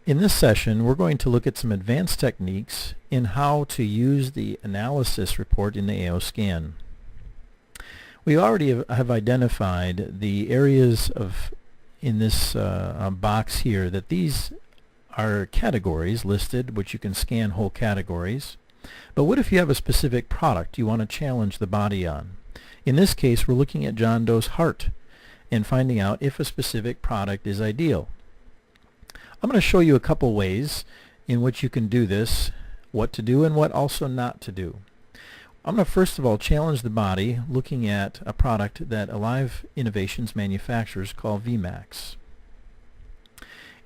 In this session, we're going to look at some advanced techniques in how to use the analysis report in the AO scan. We already have identified the areas in this box here that these are categories listed, which you can scan whole categories. But what if you have a specific product you want to challenge the body on? In this case, we're looking at John Doe's heart and finding out if a specific product is ideal. I'm going to show you a couple ways in which you can do this, what to do and what also not to do. I'm going to first of all challenge the body looking at a product that Alive Innovations manufactures called VMAX.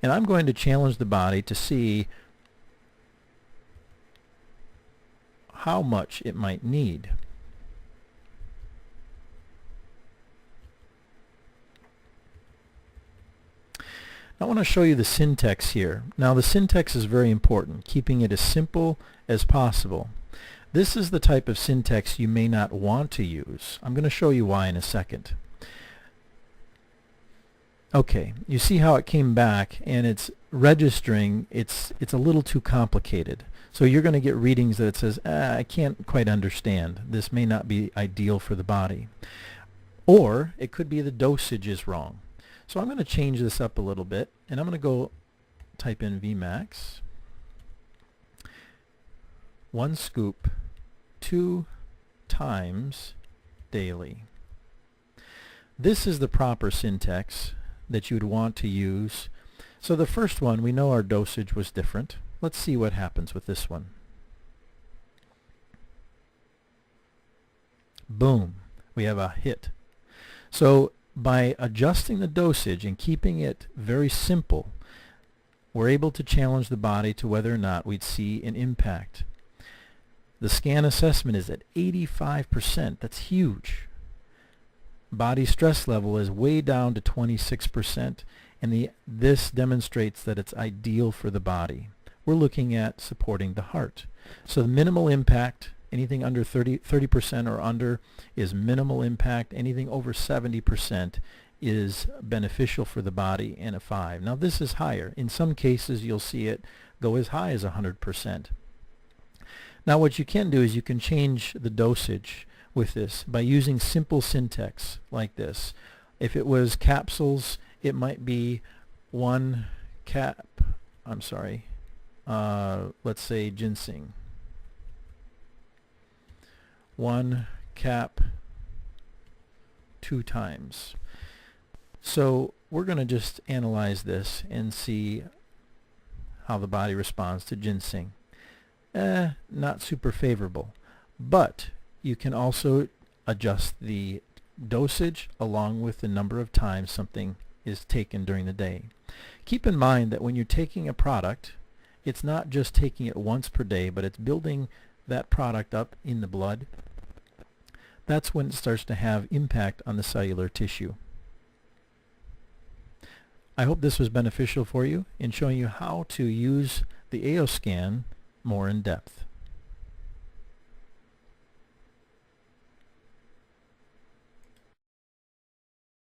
And I'm going to challenge the body to see how much it might need. I want to show you the syntax here. Now the syntax is very important, keeping it as simple as possible. This is the type of syntax you may not want to use. I'm going to show you why in a second. Okay, you see how it came back and it's registering, it's a little too complicated. So you're going to get readings that it says, I can't quite understand. This may not be ideal for the body. Or it could be the dosage is wrong. So I'm going to change this up a little bit, and I'm going to go type in VMAX, 1 scoop, 2 times daily. This is the proper syntax that you would want to use. So the first one, we know our dosage was different. Let's see what happens with this one. Boom, we have a hit. So by adjusting the dosage and keeping it very simple, we're able to challenge the body to whether or not we'd see an impact. The scan assessment is at 85%. That's huge. Body stress level is way down to 26%, and this demonstrates that it's ideal for the body. We're looking at supporting the heart. So the minimal impact, anything under 30% or under is minimal impact. Anything over 70% is beneficial for the body, and a 5. Now this is higher. In some cases you'll see it go as high as 100%. Now what you can do is you can change the dosage with this by using simple syntax like this. If it was capsules, it might be let's say ginseng. 1 cap 2 times. So we're going to just analyze this and see how the body responds to ginseng. Not super favorable, but you can also adjust the dosage along with the number of times something is taken during the day. Keep in mind that when you're taking a product, it's not just taking it once per day, but it's building that product up in the blood. That's when it starts to have impact on the cellular tissue. I hope this was beneficial for you in showing you how to use the AO scan more in depth.